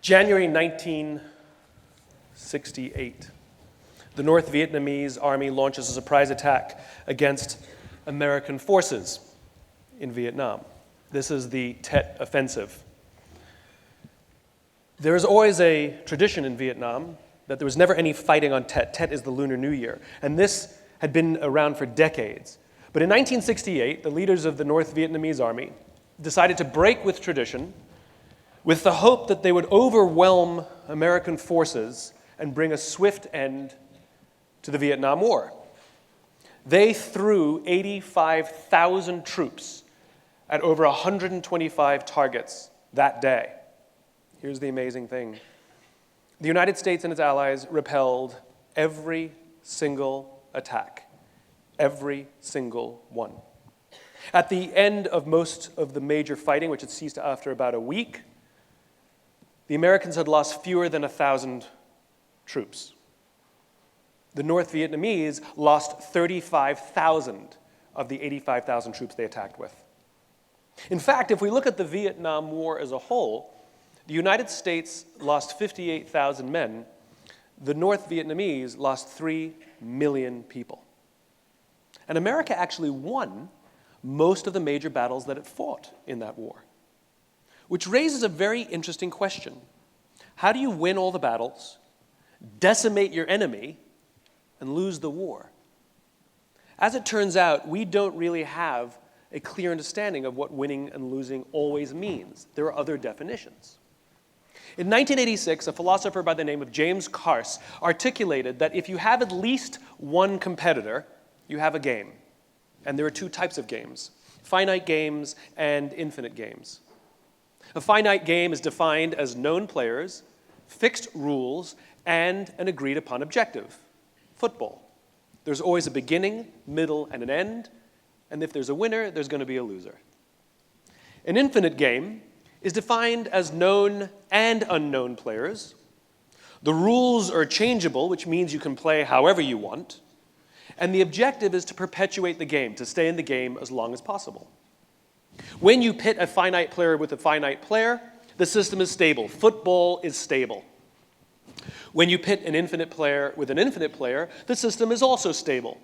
January 1968. The North Vietnamese army launches a surprise attack against American forces in Vietnam. This is the Tet Offensive. There is always a tradition in Vietnam that there was never any fighting on Tet. Tet is the Lunar New Year, and this had been around for decades. But in 1968, the leaders of the North Vietnamese army decided to break with tradition with the hope that they would overwhelm American forces and bring a swift end to the Vietnam War. They threw 85,000 troops at over 125 targets that day. Here's the amazing thing. The United States and its allies repelled every single attack, every single one. At the end of most of the major fighting, which had ceased after about a week, the Americans had lost fewer than 1,000 troops. The North Vietnamese lost 35,000 of the 85,000 troops they attacked with. In fact, if we look at the Vietnam War as a whole, the United States lost 58,000 men. The North Vietnamese lost 3 million people. And America actually won most of the major battles that it fought in that war, which raises a very interesting question. How do you win all the battles, decimate your enemy, and lose the war? As it turns out, we don't really have a clear understanding of what winning and losing always means. There are other definitions. In 1986, a philosopher by the name of James Carse articulated that if you have at least one competitor, you have a game. And there are two types of games: finite games and infinite games. A finite game is defined as known players, fixed rules, and an agreed-upon objective. Football. There's always a beginning, middle, and an end, and if there's a winner, there's going to be a loser. An infinite game is defined as known and unknown players. The rules are changeable, which means you can play however you want, and the objective is to perpetuate the game, to stay in the game as long as possible. When you pit a finite player with a finite player, the system is stable. Football is stable. When you pit an infinite player with an infinite player, the system is also stable.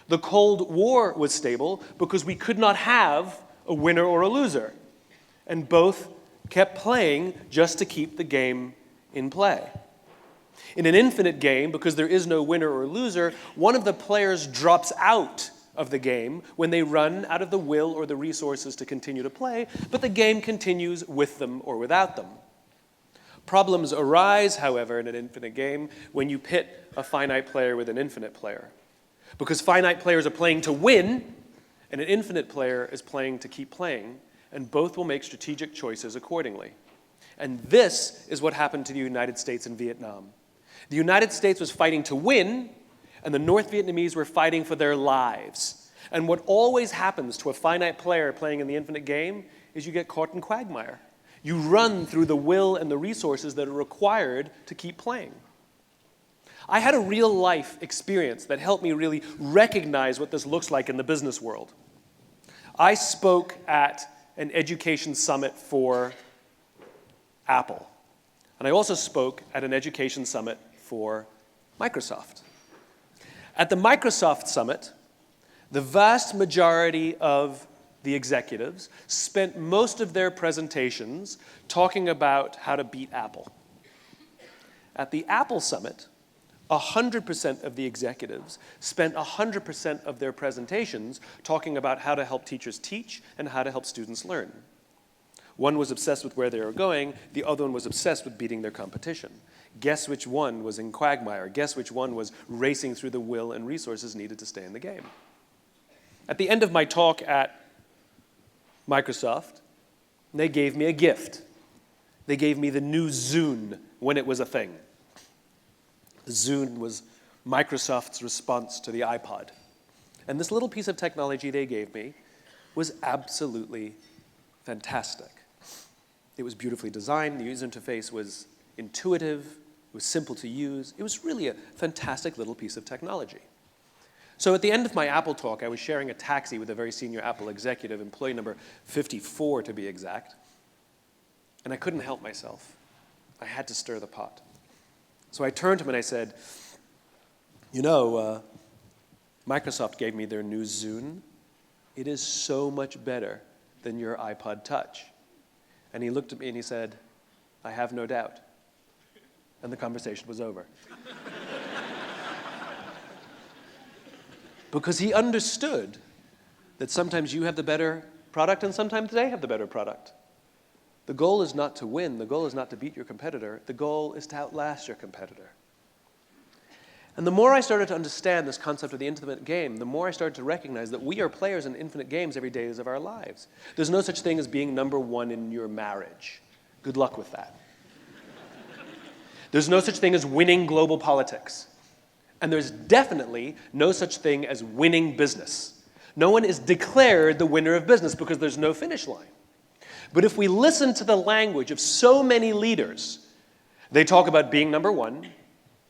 The Cold War was stable because we could not have a winner or a loser, and both kept playing just to keep the game in play. In an infinite game, because there is no winner or loser, one of the players drops out of the game when they run out of the will or the resources to continue to play, but the game continues with them or without them. Problems arise, however, in an infinite game when you pit a finite player with an infinite player, because finite players are playing to win, and an infinite player is playing to keep playing, and both will make strategic choices accordingly. And this is what happened to the United States in Vietnam. The United States was fighting to win, and the North Vietnamese were fighting for their lives. And what always happens to a finite player playing in the infinite game is you get caught in quagmire. You run through the will and the resources that are required to keep playing. I had a real-life experience that helped me really recognize what this looks like in the business world. I spoke at an education summit for Apple, and I also spoke at an education summit for Microsoft. At the Microsoft summit, the vast majority of the executives spent most of their presentations talking about how to beat Apple. At the Apple summit, 100% of the executives spent 100% of their presentations talking about how to help teachers teach and how to help students learn. One was obsessed with where they were going, the other one was obsessed with beating their competition. Guess which one was in quagmire? Guess which one was racing through the will and resources needed to stay in the game? At the end of my talk at Microsoft, they gave me a gift. They gave me the new Zune when it was a thing. The Zune was Microsoft's response to the iPod. And this little piece of technology they gave me was absolutely fantastic. It was beautifully designed. The user interface was intuitive. It was simple to use. It was really a fantastic little piece of technology. So at the end of my Apple talk, I was sharing a taxi with a very senior Apple executive, employee number 54 to be exact, and I couldn't help myself. I had to stir the pot. So I turned to him and I said, you know, Microsoft gave me their new Zune. It is so much better than your iPod Touch. And he looked at me and he said, I have no doubt. And the conversation was over. Because he understood that sometimes you have the better product and sometimes they have the better product. The goal is not to win. The goal is not to beat your competitor. The goal is to outlast your competitor. And the more I started to understand this concept of the infinite game, the more I started to recognize that we are players in infinite games every day of our lives. There's no such thing as being number one in your marriage. Good luck with that. There's no such thing as winning global politics. And there's definitely no such thing as winning business. No one is declared the winner of business because there's no finish line. But if we listen to the language of so many leaders, they talk about being number one,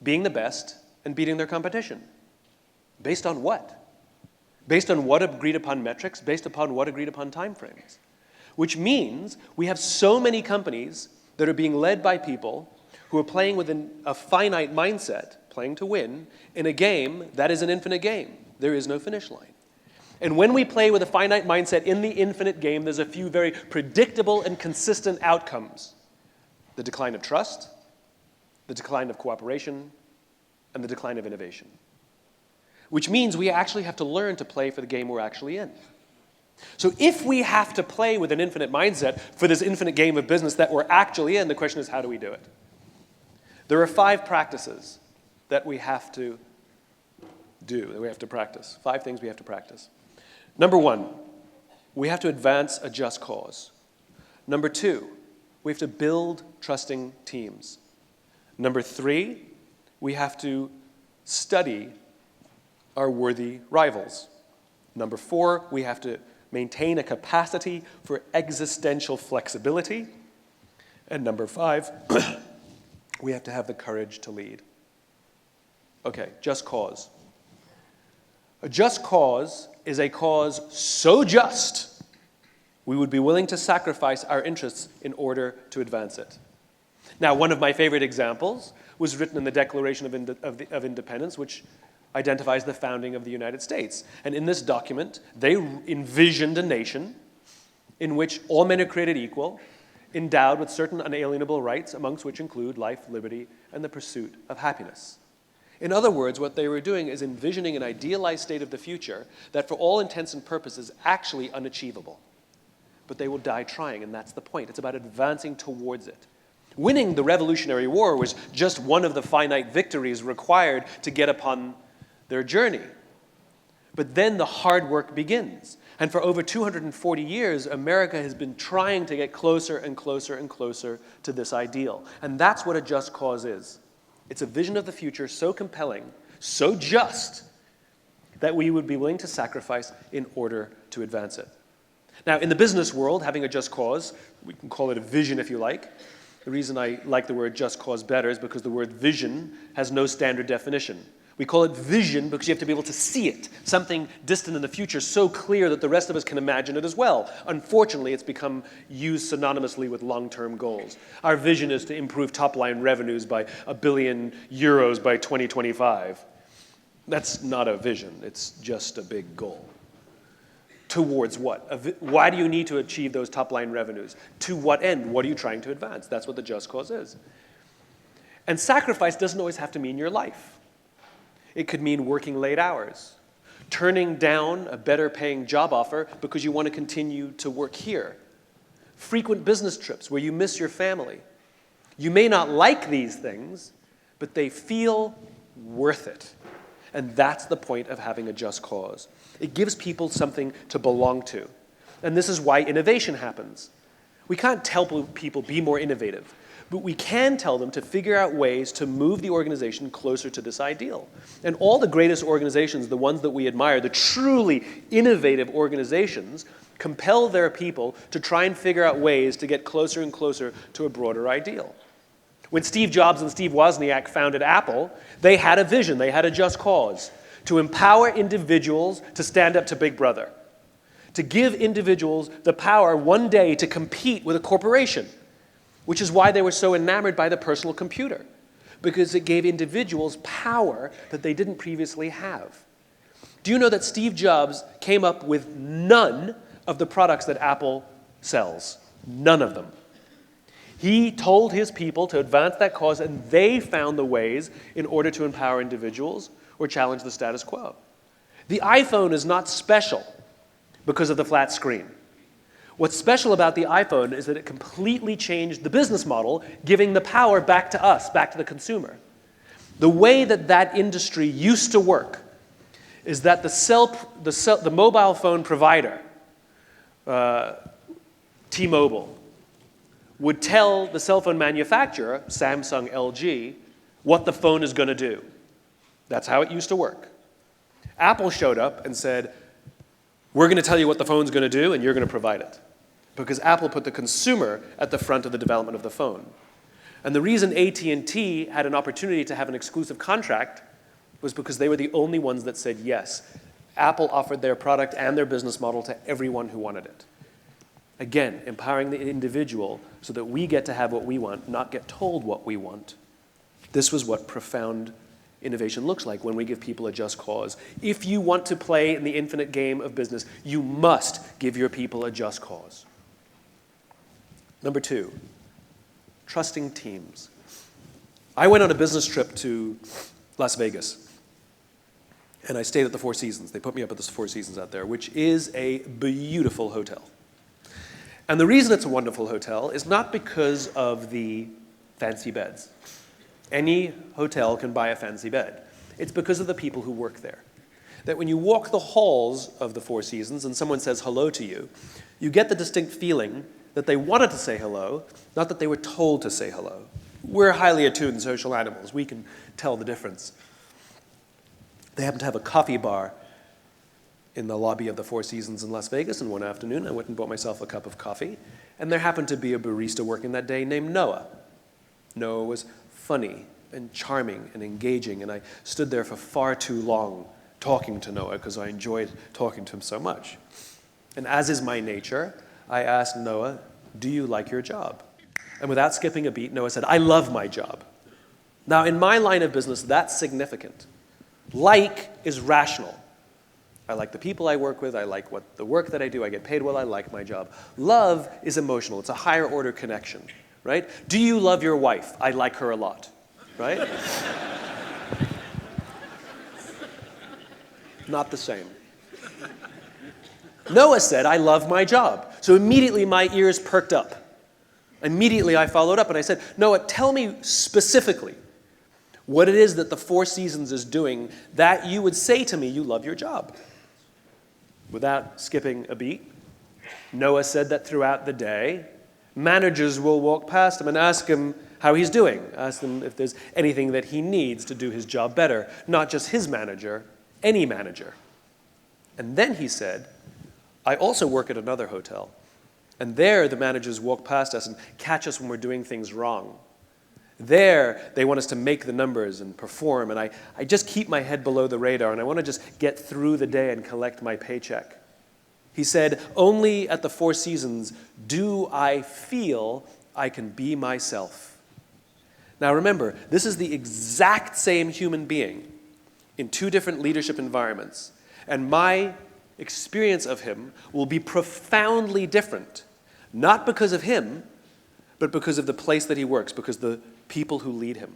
being the best, and beating their competition. Based on what? Based on what agreed upon metrics? Based upon what agreed upon timeframes? Which means we have so many companies that are being led by people who are playing within a finite mindset, playing to win, in a game that is an infinite game. There is no finish line. And when we play with a finite mindset in the infinite game, there's a few very predictable and consistent outcomes. The decline of trust, the decline of cooperation, and the decline of innovation. Which means we actually have to learn to play for the game we're actually in. So if we have to play with an infinite mindset for this infinite game of business that we're actually in, the question is, how do we do it? There are 5 practices that we have to do, that we have to practice. 5 things we have to practice. Number 1, we have to advance a just cause. Number 2, we have to build trusting teams. Number 3, we have to study our worthy rivals. Number 4, we have to maintain a capacity for existential flexibility. And number 5, we have to have the courage to lead. Okay, just cause. A just cause is a cause so just, we would be willing to sacrifice our interests in order to advance it. Now, one of my favorite examples was written in the Declaration of Independence, which identifies the founding of the United States. And in this document, they envisioned a nation in which all men are created equal, endowed with certain unalienable rights, amongst which include life, liberty, and the pursuit of happiness. In other words, what they were doing is envisioning an idealized state of the future that for all intents and purposes is actually unachievable. But they will die trying, and that's the point. It's about advancing towards it. Winning the Revolutionary War was just one of the finite victories required to get upon their journey. But then the hard work begins. And for over 240 years, America has been trying to get closer and closer and closer to this ideal. And that's what a just cause is. It's a vision of the future so compelling, so just, that we would be willing to sacrifice in order to advance it. Now, in the business world, having a just cause, we can call it a vision if you like. The reason I like the word just cause better is because the word vision has no standard definition. We call it vision because you have to be able to see it, something distant in the future, so clear that the rest of us can imagine it as well. Unfortunately, it's become used synonymously with long-term goals. Our vision is to improve top-line revenues by €1 billion by 2025. That's not a vision. It's just a big goal. Towards what? Why do you need to achieve those top-line revenues? To what end? What are you trying to advance? That's what the just cause is. And sacrifice doesn't always have to mean your life. It could mean working late hours, turning down a better-paying job offer because you want to continue to work here, frequent business trips where you miss your family. You may not like these things, but they feel worth it. And that's the point of having a just cause. It gives people something to belong to. And this is why innovation happens. We can't tell people be more innovative, but we can tell them to figure out ways to move the organization closer to this ideal. And all the greatest organizations, the ones that we admire, the truly innovative organizations, compel their people to try and figure out ways to get closer and closer to a broader ideal. When Steve Jobs and Steve Wozniak founded Apple, they had a vision, they had a just cause, to empower individuals to stand up to Big Brother, to give individuals the power one day to compete with a corporation. which is why they were so enamored by the personal computer, because it gave individuals power that they didn't previously have. Do you know that Steve Jobs came up with none of the products that Apple sells? None of them. He told his people to advance that cause, and they found the ways in order to empower individuals or challenge the status quo. The iPhone is not special because of the flat screen. What's special about the iPhone is that it completely changed the business model, giving the power back to us, back to the consumer. The way that that industry used to work is that the mobile phone provider, T-Mobile, would tell the cell phone manufacturer, Samsung, LG, what the phone is going to do. That's how it used to work. Apple showed up and said, we're going to tell you what the phone's going to do, and you're going to provide it. Because Apple put the consumer at the front of the development of the phone. And the reason AT&T had an opportunity to have an exclusive contract was because they were the only ones that said yes. Apple offered their product and their business model to everyone who wanted it. Again, empowering the individual so that we get to have what we want, not get told what we want. This was what profound innovation looks like when we give people a just cause. If you want to play in the infinite game of business, you must give your people a just cause. Number 2, trusting teams. I went on a business trip to Las Vegas, and I stayed at the Four Seasons. They put me up at the Four Seasons out there, which is a beautiful hotel. And the reason it's a wonderful hotel is not because of the fancy beds. Any hotel can buy a fancy bed. It's because of the people who work there. That when you walk the halls of the Four Seasons and someone says hello to you, you get the distinct feeling that they wanted to say hello, not that they were told to say hello. We're highly attuned social animals. We can tell the difference. They happen to have a coffee bar in the lobby of the Four Seasons in Las Vegas, and one afternoon I went and bought myself a cup of coffee, and there happened to be a barista working that day named Noah. Noah was funny and charming and engaging, and I stood there for far too long talking to Noah because I enjoyed talking to him so much. And as is my nature, I asked Noah, do you like your job? And without skipping a beat, Noah said, I love my job. Now, in my line of business, that's significant. Like is rational. I like the people I work with. I like the work that I do. I get paid well. I like my job. Love is emotional. It's a higher order connection, right? Do you love your wife? I like her a lot, right? Not the same. Noah said, I love my job. So immediately my ears perked up. Immediately I followed up and I said, Noah, tell me specifically what it is that the Four Seasons is doing that you would say to me you love your job. Without skipping a beat, Noah said that throughout the day, managers will walk past him and ask him how he's doing, ask him if there's anything that he needs to do his job better, not just his manager, any manager. And then he said, I also work at another hotel, and there the managers walk past us and catch us when we're doing things wrong. There, they want us to make the numbers and perform, and I just keep my head below the radar, and I want to just get through the day and collect my paycheck. He said, only at the Four Seasons do I feel I can be myself. Now remember, this is the exact same human being in two different leadership environments, and my experience of him will be profoundly different, not because of him, but because of the place that he works, because the people who lead him.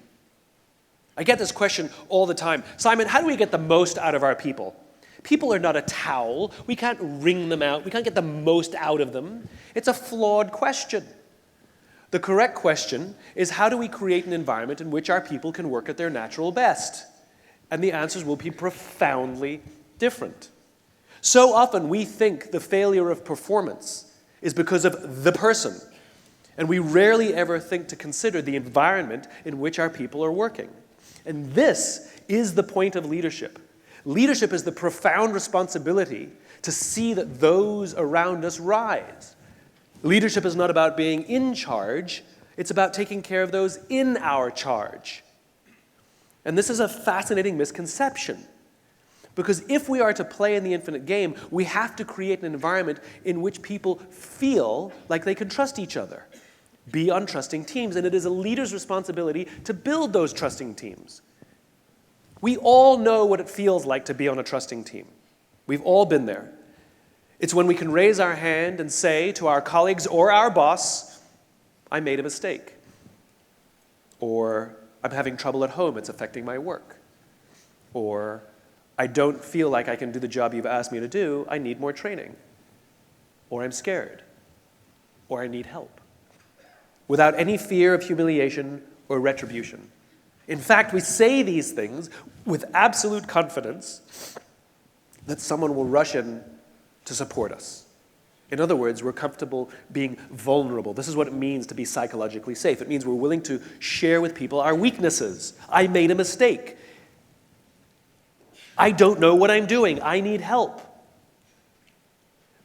I get this question all the time. Simon, how do we get the most out of our people? People are not a towel. We can't wring them out. We can't get the most out of them. It's a flawed question. The correct question is, how do we create an environment in which our people can work at their natural best? And the answers will be profoundly different. So often we think the failure of performance is because of the person, and we rarely ever think to consider the environment in which our people are working. And this is the point of leadership. Leadership is the profound responsibility to see that those around us rise. Leadership is not about being in charge, it's about taking care of those in our charge. And this is a fascinating misconception. Because if we are to play in the infinite game, we have to create an environment in which people feel like they can trust each other. be on trusting teams, and it is a leader's responsibility to build those trusting teams. We all know what it feels like to be on a trusting team. We've all been there. It's when we can raise our hand and say to our colleagues or our boss, I made a mistake. Or I'm having trouble at home, it's affecting my work. Or I don't feel like I can do the job you've asked me to do, I need more training. Or I'm scared. Or I need help. Without any fear of humiliation or retribution. In fact, we say these things with absolute confidence that someone will rush in to support us. In other words, we're comfortable being vulnerable. This is what it means to be psychologically safe. It means we're willing to share with people our weaknesses. I made a mistake. I don't know what I'm doing. I need help.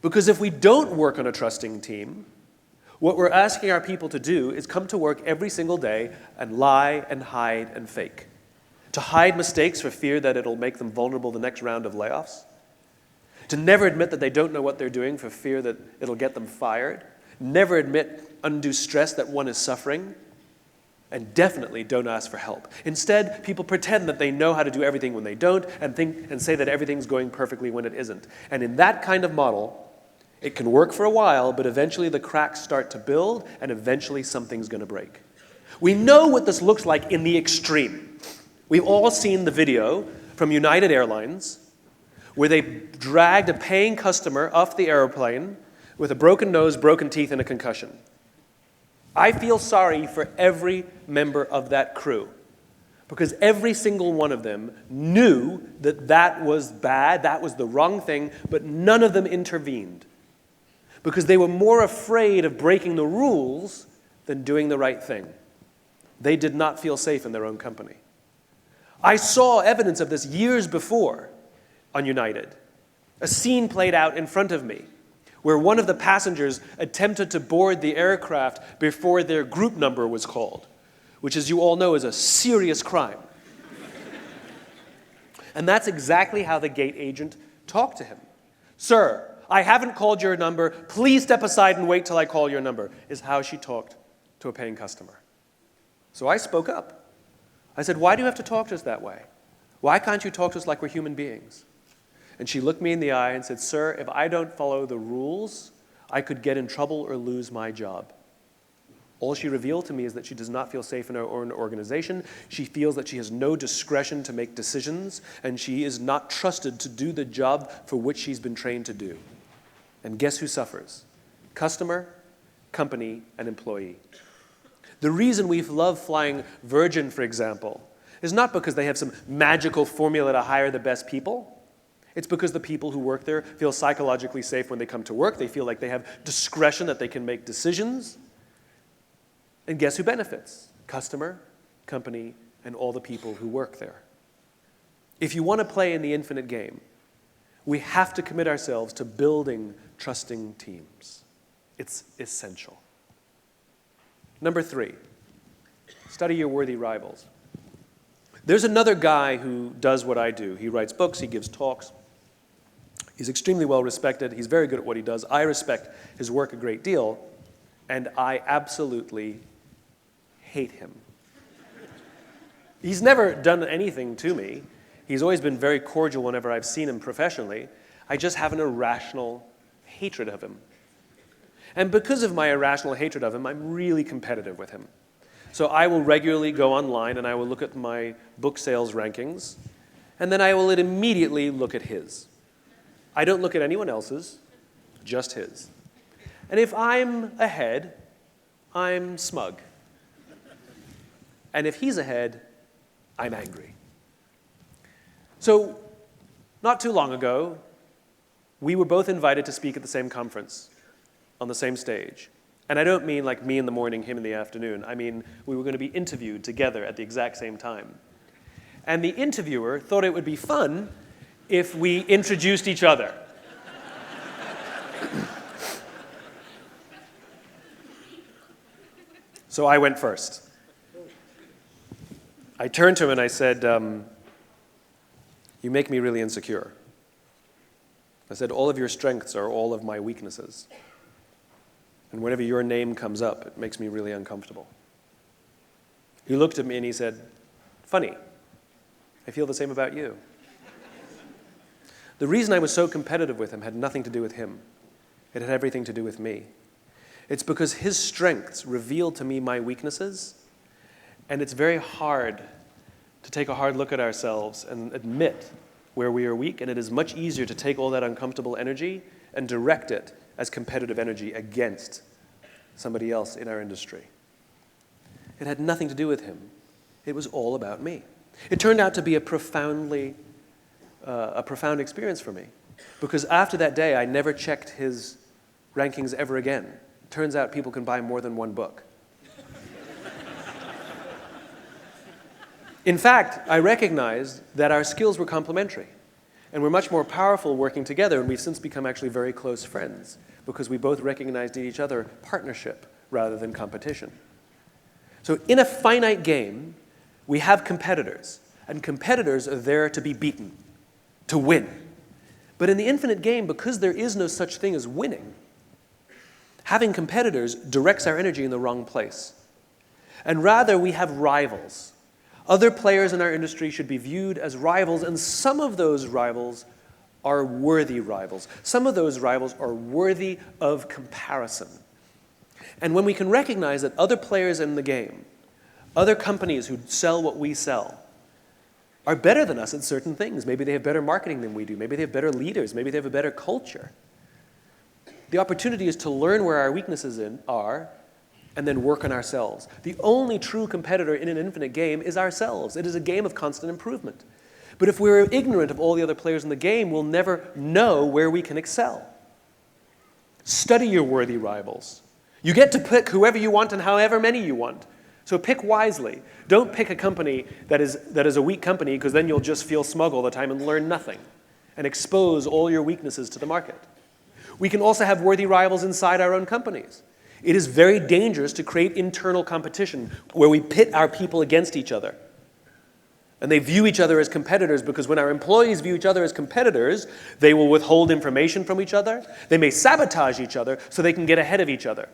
Because if we don't work on a trusting team, what we're asking our people to do is come to work every single day and lie and hide and fake. To hide mistakes for fear that it'll make them vulnerable the next round of layoffs. To never admit that they don't know what they're doing for fear that it'll get them fired. Never admit undue stress that one is suffering. And definitely don't ask for help. Instead, people pretend that they know how to do everything when they don't and say that everything's going perfectly when it isn't. And in that kind of model, it can work for a while, but eventually the cracks start to build, and eventually something's going to break. We know what this looks like in the extreme. We've all seen the video from United Airlines where they dragged a paying customer off the airplane with a broken nose, broken teeth, and a concussion. I feel sorry for every member of that crew because every single one of them knew that that was bad, that was the wrong thing, but none of them intervened. Because they were more afraid of breaking the rules than doing the right thing. They did not feel safe in their own company. I saw evidence of this years before on United. A scene played out in front of me where one of the passengers attempted to board the aircraft before their group number was called, which, as you all know, is a serious crime. And that's exactly how the gate agent talked to him. Sir, I haven't called your number. Please step aside and wait till I call your number, is how she talked to a paying customer. So I spoke up. I said, why do you have to talk to us that way? Why can't you talk to us like we're human beings? And she looked me in the eye and said, sir, if I don't follow the rules, I could get in trouble or lose my job. All she revealed to me is that she does not feel safe in her own organization. She feels that she has no discretion to make decisions, and she is not trusted to do the job for which she's been trained to do. And guess who suffers? Customer, company, and employee. The reason we love flying Virgin, for example, is not because they have some magical formula to hire the best people. It's because the people who work there feel psychologically safe when they come to work. They feel like they have discretion, that they can make decisions. And guess who benefits? Customer, company, and all the people who work there. If you want to play in the infinite game, we have to commit ourselves to building trusting teams. It's essential. Number 3, study your worthy rivals. There's another guy who does what I do. He writes books, he gives talks. He's extremely well respected. He's very good at what he does. I respect his work a great deal, and I absolutely hate him. He's never done anything to me. He's always been very cordial whenever I've seen him professionally. I just have an irrational hatred of him. And because of my irrational hatred of him, I'm really competitive with him. So I will regularly go online and I will look at my book sales rankings, and then I will immediately look at his. I don't look at anyone else's, just his. And if I'm ahead, I'm smug. And if he's ahead, I'm angry. So, not too long ago, we were both invited to speak at the same conference, on the same stage. And I don't mean like me in the morning, him in the afternoon. I mean, we were going to be interviewed together at the exact same time. And the interviewer thought it would be fun if we introduced each other. So I went first. I turned to him and I said, you make me really insecure. I said, all of your strengths are all of my weaknesses. And whenever your name comes up, it makes me really uncomfortable. He looked at me and he said, funny, I feel the same about you. The reason I was so competitive with him had nothing to do with him. It had everything to do with me. It's because his strengths revealed to me my weaknesses, and it's very hard to take a hard look at ourselves and admit where we are weak, and it is much easier to take all that uncomfortable energy and direct it as competitive energy against somebody else in our industry. It had nothing to do with him. It was all about me. It turned out to be a profound experience for me, because after that day, I never checked his rankings ever again. Turns out people can buy more than one book. In fact, I recognized that our skills were complementary, and we're much more powerful working together, and we've since become actually very close friends, because we both recognized in each other partnership rather than competition. So in a finite game, we have competitors, and competitors are there to be beaten, to win. But in the infinite game, because there is no such thing as winning, having competitors directs our energy in the wrong place. And rather, we have rivals. Other players in our industry should be viewed as rivals, and some of those rivals are worthy rivals. Some of those rivals are worthy of comparison. And when we can recognize that other players in the game, other companies who sell what we sell, are better than us at certain things. Maybe they have better marketing than we do. Maybe they have better leaders. Maybe they have a better culture. The opportunity is to learn where our weaknesses are and then work on ourselves. The only true competitor in an infinite game is ourselves. It is a game of constant improvement. But if we're ignorant of all the other players in the game, we'll never know where we can excel. Study your worthy rivals. You get to pick whoever you want and however many you want. So pick wisely. Don't pick a company that is a weak company, because then you'll just feel smug all the time and learn nothing and expose all your weaknesses to the market. We can also have worthy rivals inside our own companies. It is very dangerous to create internal competition where we pit our people against each other. And they view each other as competitors, because when our employees view each other as competitors, they will withhold information from each other. They may sabotage each other so they can get ahead of each other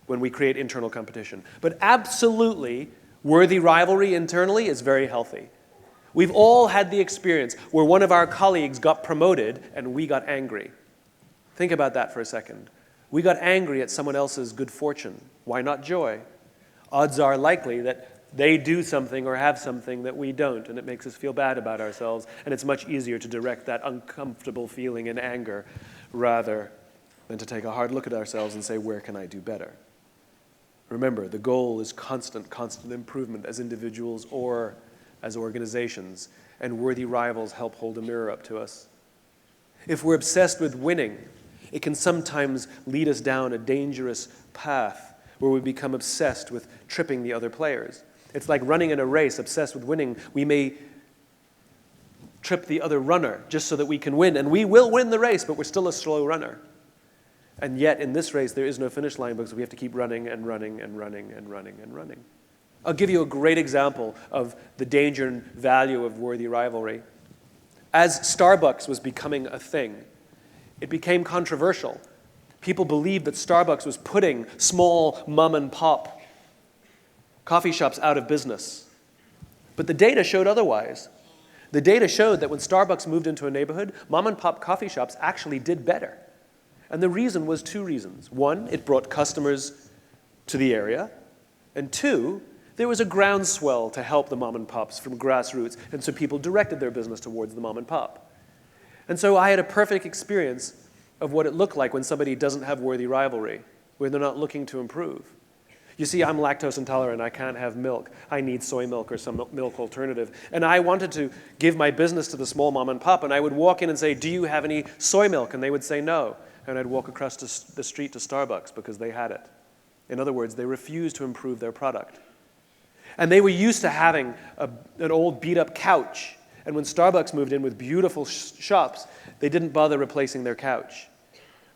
when we create internal competition. But absolutely, worthy rivalry internally is very healthy. We've all had the experience where one of our colleagues got promoted and we got angry. Think about that for a second. We got angry at someone else's good fortune. Why not joy? Odds are likely that they do something or have something that we don't, and it makes us feel bad about ourselves, and it's much easier to direct that uncomfortable feeling in anger rather than to take a hard look at ourselves and say, where can I do better? Remember, the goal is constant improvement as individuals or as organizations, and worthy rivals help hold a mirror up to us. If we're obsessed with winning, it can sometimes lead us down a dangerous path where we become obsessed with tripping the other players. It's like running in a race, obsessed with winning. We may trip the other runner just so that we can win, and we will win the race, but we're still a slow runner. And yet, in this race, there is no finish line, because we have to keep running and running and running and running and running. I'll give you a great example of the danger and value of worthy rivalry. As Starbucks was becoming a thing, it became controversial. People believed that Starbucks was putting small mom-and-pop coffee shops out of business. But the data showed otherwise. The data showed that when Starbucks moved into a neighborhood, mom-and-pop coffee shops actually did better. And the reason was two reasons. One, it brought customers to the area. And two, there was a groundswell to help the mom and pops from grassroots. And so people directed their business towards the mom and pop. And so I had a perfect experience of what it looked like when somebody doesn't have worthy rivalry, where they're not looking to improve. You see, I'm lactose intolerant. I can't have milk. I need soy milk or some milk alternative. And I wanted to give my business to the small mom and pop. And I would walk in and say, do you have any soy milk? And they would say no. And I'd walk across the street to Starbucks because they had it. In other words, they refused to improve their product. And they were used to having an old beat-up couch. And when Starbucks moved in with beautiful shops, they didn't bother replacing their couch.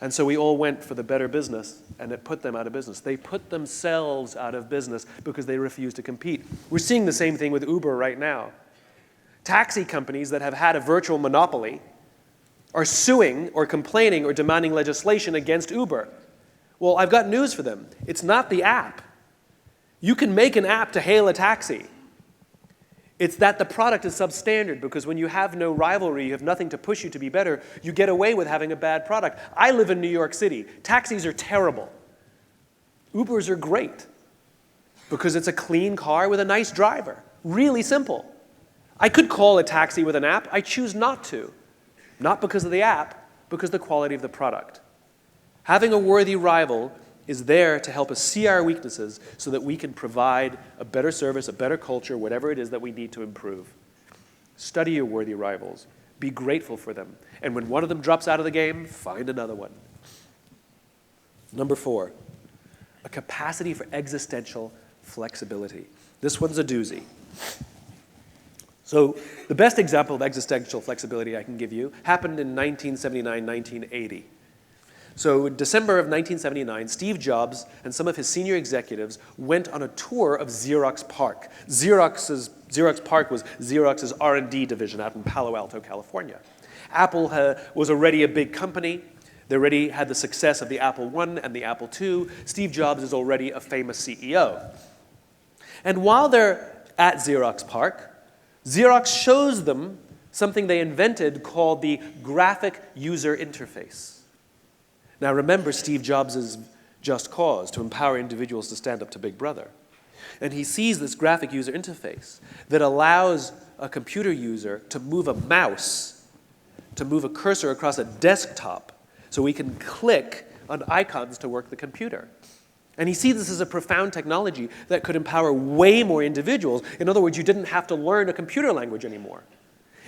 And so we all went for the better business, and it put them out of business. They put themselves out of business because they refused to compete. We're seeing the same thing with Uber right now. Taxi companies that have had a virtual monopoly are suing or complaining or demanding legislation against Uber. Well, I've got news for them. It's not the app. You can make an app to hail a taxi. It's that the product is substandard, because when you have no rivalry, you have nothing to push you to be better, you get away with having a bad product. I live in New York City. Taxis are terrible. Ubers are great because it's a clean car with a nice driver. Really simple. I could call a taxi with an app. I choose not to. Not because of the app, because of the quality of the product. Having a worthy rival is there to help us see our weaknesses so that we can provide a better service, a better culture, whatever it is that we need to improve. Study your worthy rivals. Be grateful for them. And when one of them drops out of the game, find another one. Number 4, a capacity for existential flexibility. This one's a doozy. So the best example of existential flexibility I can give you happened in 1979, 1980. So in December of 1979, Steve Jobs and some of his senior executives went on a tour of Xerox PARC. Xerox PARC was Xerox's R&D division out in Palo Alto, California. Apple was already a big company. They already had the success of the Apple I and the Apple II. Steve Jobs is already a famous CEO. And while they're at Xerox PARC, Xerox shows them something they invented called the graphic user interface. Now remember Steve Jobs' just cause to empower individuals to stand up to Big Brother. And he sees this graphic user interface that allows a computer user to move a mouse, to move a cursor across a desktop so we can click on icons to work the computer. And he sees this as a profound technology that could empower way more individuals. In other words, you didn't have to learn a computer language anymore.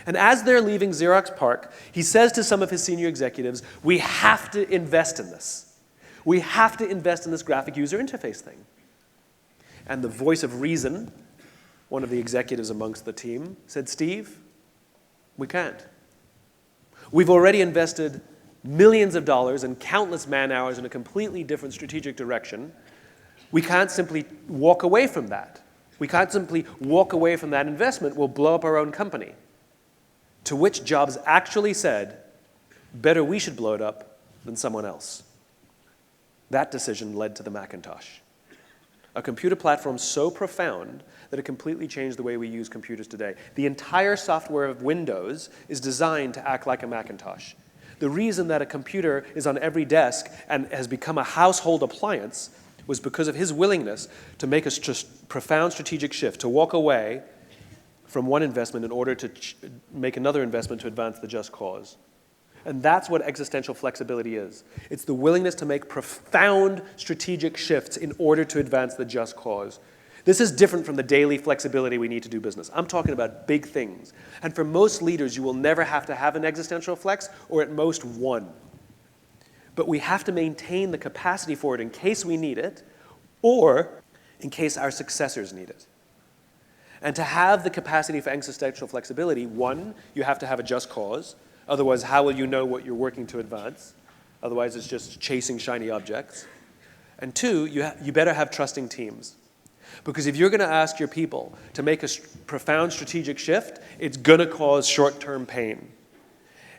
And as they're leaving Xerox PARC, he says to some of his senior executives, we have to invest in this. We have to invest in this graphic user interface thing. And the voice of reason, one of the executives amongst the team, said, Steve, we can't. We've already invested millions of dollars and countless man-hours in a completely different strategic direction. We can't simply walk away from that. We can't simply walk away from that investment. We'll blow up our own company. To which Jobs actually said, better we should blow it up than someone else. That decision led to the Macintosh, a computer platform so profound that it completely changed the way we use computers today. The entire software of Windows is designed to act like a Macintosh. The reason that a computer is on every desk and has become a household appliance was because of his willingness to make a profound strategic shift, to walk away from one investment in order to make another investment to advance the just cause. And that's what existential flexibility is. It's the willingness to make profound strategic shifts in order to advance the just cause. This is different from the daily flexibility we need to do business. I'm talking about big things. And for most leaders, you will never have to have an existential flex, or at most one. But we have to maintain the capacity for it in case we need it, or in case our successors need it. And to have the capacity for existential flexibility, one, you have to have a just cause. Otherwise, how will you know what you're working to advance? Otherwise, it's just chasing shiny objects. And two, you better have trusting teams. Because if you're going to ask your people to make a profound strategic shift, it's going to cause short-term pain.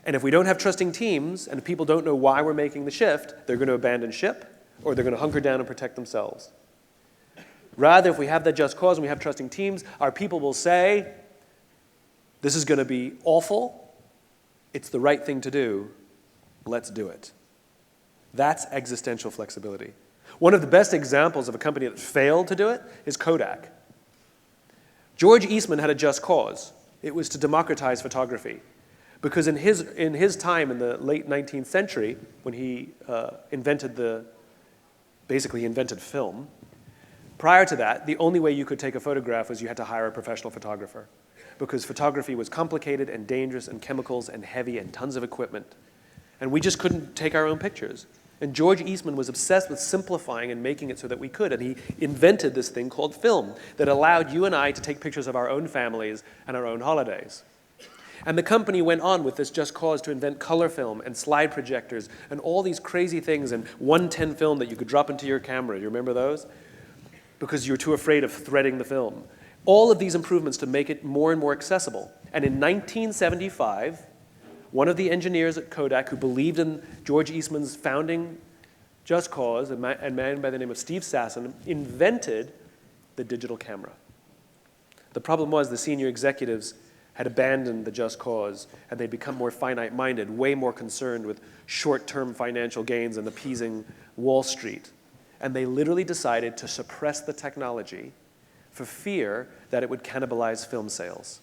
And if we don't have trusting teams, and if people don't know why we're making the shift, they're going to abandon ship, or they're going to hunker down and protect themselves. Rather, if we have that just cause and we have trusting teams, our people will say, this is going to be awful, it's the right thing to do, let's do it. That's existential flexibility. One of the best examples of a company that failed to do it is Kodak. George Eastman had a just cause. It was to democratize photography. Because in his time in the late 19th century, when he basically invented film, prior to that, the only way you could take a photograph was you had to hire a professional photographer. Because photography was complicated and dangerous and chemicals and heavy and tons of equipment. And we just couldn't take our own pictures. And George Eastman was obsessed with simplifying and making it so that we could. And he invented this thing called film that allowed you and I to take pictures of our own families and our own holidays. And the company went on with this just cause to invent color film and slide projectors and all these crazy things, and 110 film that you could drop into your camera. You remember those? Because you were too afraid of threading the film. All of these improvements to make it more and more accessible. And in 1975, one of the engineers at Kodak who believed in George Eastman's founding Just Cause, a man by the name of Steve Sasson, invented the digital camera. The problem was the senior executives had abandoned the Just Cause, and they'd become more finite-minded, way more concerned with short-term financial gains and appeasing Wall Street. And they literally decided to suppress the technology for fear that it would cannibalize film sales.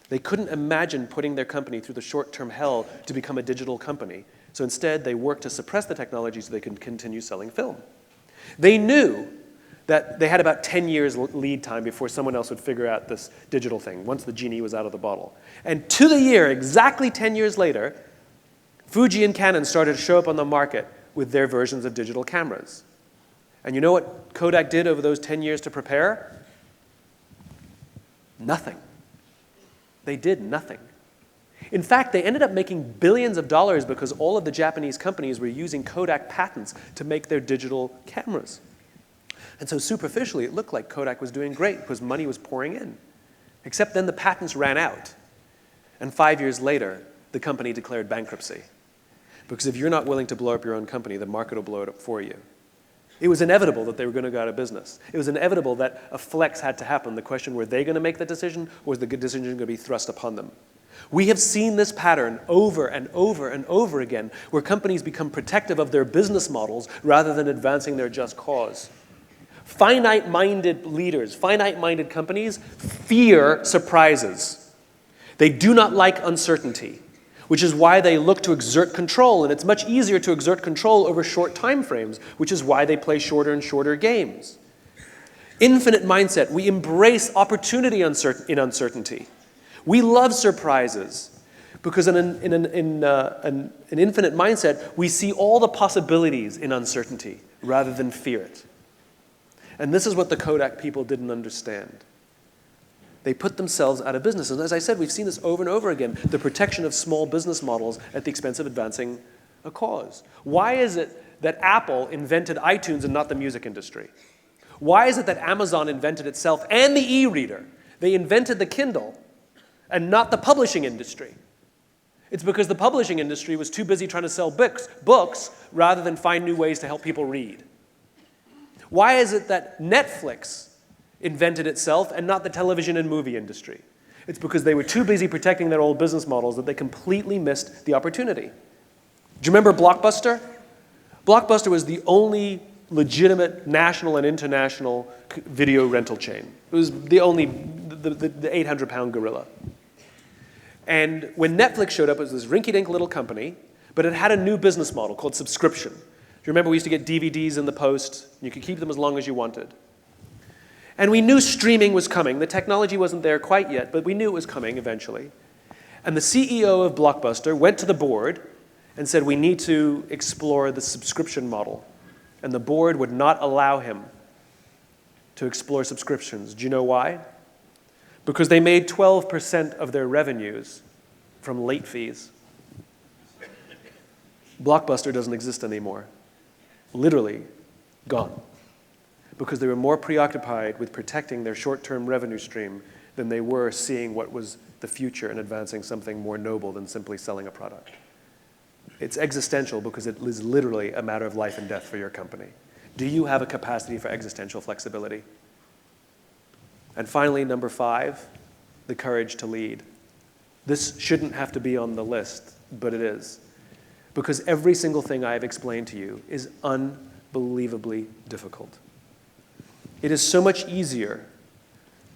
They couldn't imagine putting their company through the short-term hell to become a digital company. So instead, they worked to suppress the technology so they could continue selling film. They knew that they had about 10 years lead time before someone else would figure out this digital thing, once the genie was out of the bottle. And to the year, exactly 10 years later, Fuji and Canon started to show up on the market with their versions of digital cameras. And you know what Kodak did over those 10 years to prepare? Nothing. They did nothing. In fact, they ended up making billions of dollars because all of the Japanese companies were using Kodak patents to make their digital cameras. And so superficially, it looked like Kodak was doing great because money was pouring in. Except then the patents ran out. And 5 years later, the company declared bankruptcy. Because if you're not willing to blow up your own company, the market will blow it up for you. It was inevitable that they were going to go out of business. It was inevitable that a flex had to happen. The question, were they going to make the decision, or was the decision going to be thrust upon them? We have seen this pattern over and over and over again, where companies become protective of their business models rather than advancing their just cause. Finite-minded leaders, finite-minded companies fear surprises. They do not like uncertainty, which is why they look to exert control, and it's much easier to exert control over short time frames, which is why they play shorter and shorter games. Infinite mindset, we embrace opportunity in uncertainty. We love surprises because in an infinite mindset, we see all the possibilities in uncertainty rather than fear it. And this is what the Kodak people didn't understand. They put themselves out of business. And as I said, we've seen this over and over again, the protection of small business models at the expense of advancing a cause. Why is it that Apple invented iTunes and not the music industry? Why is it that Amazon invented itself and the e-reader? They invented the Kindle and not the publishing industry. It's because the publishing industry was too busy trying to sell books rather than find new ways to help people read. Why is it that Netflix invented itself and not the television and movie industry? It's because they were too busy protecting their old business models that they completely missed the opportunity. Do you remember Blockbuster? Blockbuster was the only legitimate national and international video rental chain. It was the 800-pound gorilla. And when Netflix showed up, it was this rinky-dink little company, but it had a new business model called subscription. Do you remember we used to get DVDs in the post? You could keep them as long as you wanted. And we knew streaming was coming. The technology wasn't there quite yet, but we knew it was coming eventually. And the CEO of Blockbuster went to the board and said, we need to explore the subscription model. And the board would not allow him to explore subscriptions. Do you know why? Because they made 12% of their revenues from late fees. Blockbuster doesn't exist anymore. Literally gone. Because they were more preoccupied with protecting their short-term revenue stream than they were seeing what was the future and advancing something more noble than simply selling a product. It's existential because it is literally a matter of life and death for your company. Do you have a capacity for existential flexibility? And finally, number 5, the courage to lead. This shouldn't have to be on the list, but it is. Because every single thing I have explained to you is unbelievably difficult. It is so much easier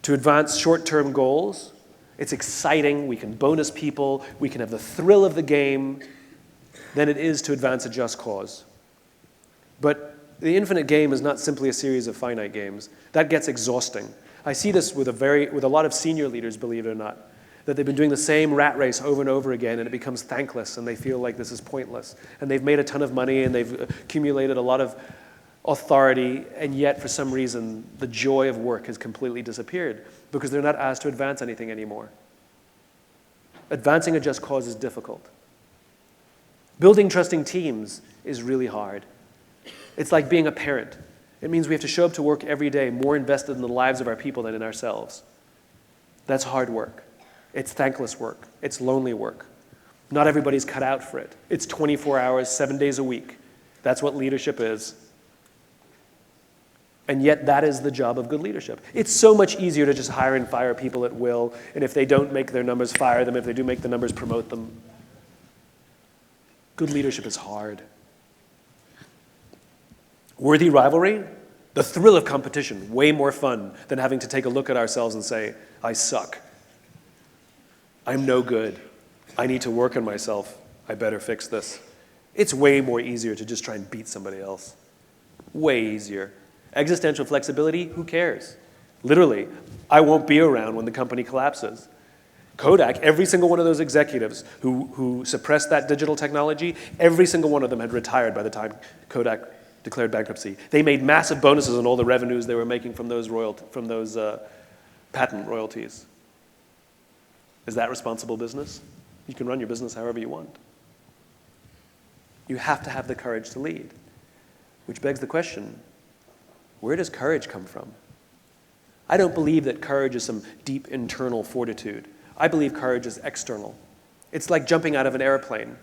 to advance short-term goals. It's exciting. We can bonus people. We can have the thrill of the game than it is to advance a just cause. But the infinite game is not simply a series of finite games. That gets exhausting. I see this with a lot of senior leaders, believe it or not, that they've been doing the same rat race over and over again, and it becomes thankless, and they feel like this is pointless. And they've made a ton of money, and they've accumulated a lot of authority, and yet, for some reason, the joy of work has completely disappeared because they're not asked to advance anything anymore. Advancing a just cause is difficult. Building trusting teams is really hard. It's like being a parent. It means we have to show up to work every day more invested in the lives of our people than in ourselves. That's hard work. It's thankless work. It's lonely work. Not everybody's cut out for it. It's 24 hours, 7 days a week. That's what leadership is. And yet that is the job of good leadership. It's so much easier to just hire and fire people at will, and if they don't make their numbers, fire them. If they do make the numbers, promote them. Good leadership is hard. Worthy rivalry, the thrill of competition, way more fun than having to take a look at ourselves and say, I suck. I'm no good. I need to work on myself. I better fix this. It's way more easier to just try and beat somebody else. Way easier. Existential flexibility, who cares? Literally, I won't be around when the company collapses. Kodak, every single one of those executives who suppressed that digital technology, every single one of them had retired by the time Kodak declared bankruptcy. They made massive bonuses on all the revenues they were making from those patent royalties. Is that responsible business? You can run your business however you want. You have to have the courage to lead, which begs the question, where does courage come from? I don't believe that courage is some deep internal fortitude. I believe courage is external. It's like jumping out of an airplane.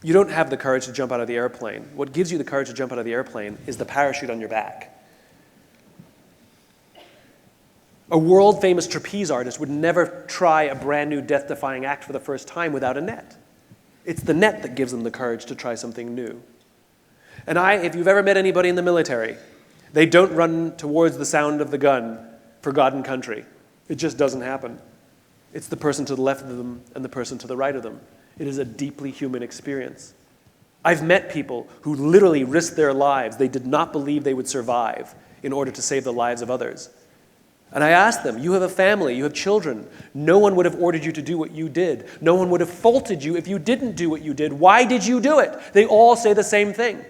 You don't have the courage to jump out of the airplane. What gives you the courage to jump out of the airplane is the parachute on your back. A world-famous trapeze artist would never try a brand new death-defying act for the first time without a net. It's the net that gives them the courage to try something new. And if you've ever met anybody in the military, they don't run towards the sound of the gun for God and country. It just doesn't happen. It's the person to the left of them and the person to the right of them. It is a deeply human experience. I've met people who literally risked their lives. They did not believe they would survive in order to save the lives of others. And I asked them, you have a family, you have children. No one would have ordered you to do what you did. No one would have faulted you if you didn't do what you did. Why did you do it? They all say the same thing,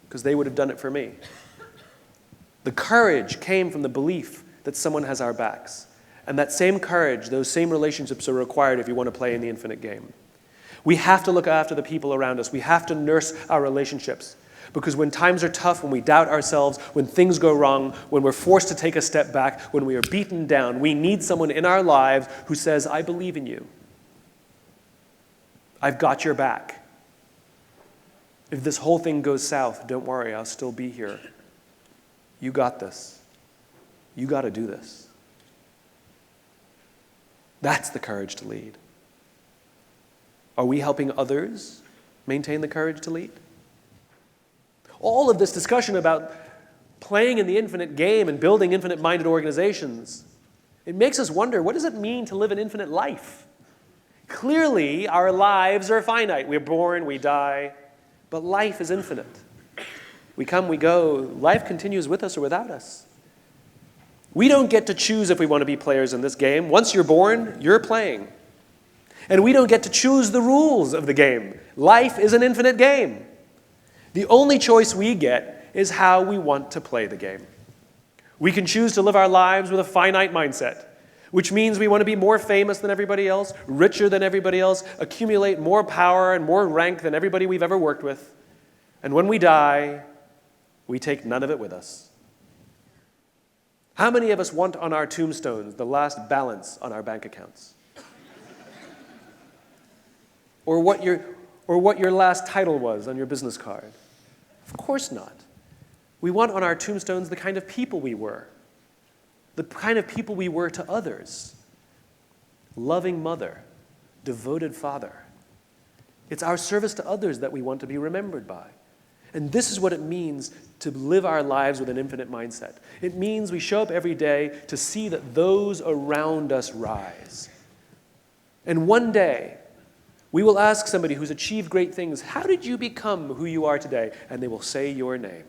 because they would have done it for me. The courage came from the belief that someone has our backs. And that same courage, those same relationships are required if you want to play in the infinite game. We have to look after the people around us. We have to nurse our relationships. Because when times are tough, when we doubt ourselves, when things go wrong, when we're forced to take a step back, when we are beaten down, we need someone in our lives who says, I believe in you. I've got your back. If this whole thing goes south, don't worry, I'll still be here. You got this. You got to do this. That's the courage to lead. Are we helping others maintain the courage to lead? All of this discussion about playing in the infinite game and building infinite-minded organizations, it makes us wonder, what does it mean to live an infinite life? Clearly, our lives are finite. We're born, we die, but life is infinite. We come, we go. Life continues with us or without us. We don't get to choose if we want to be players in this game. Once you're born, you're playing. And we don't get to choose the rules of the game. Life is an infinite game. The only choice we get is how we want to play the game. We can choose to live our lives with a finite mindset, which means we want to be more famous than everybody else, richer than everybody else, accumulate more power and more rank than everybody we've ever worked with. And when we die, we take none of it with us. How many of us want on our tombstones the last balance on our bank accounts? Or what your last title was on your business card? Of course not. We want on our tombstones the kind of people we were, the kind of people we were to others. Loving mother, devoted father. It's our service to others that we want to be remembered by. And this is what it means to live our lives with an infinite mindset. It means we show up every day to see that those around us rise. And one day, we will ask somebody who's achieved great things, how did you become who you are today? And they will say your name.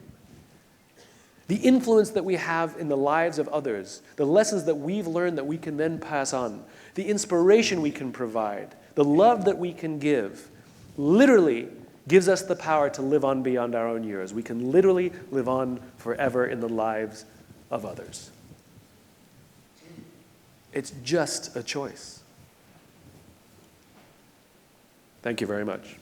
The influence that we have in the lives of others, the lessons that we've learned that we can then pass on, the inspiration we can provide, the love that we can give, literally gives us the power to live on beyond our own years. We can literally live on forever in the lives of others. It's just a choice. Thank you very much.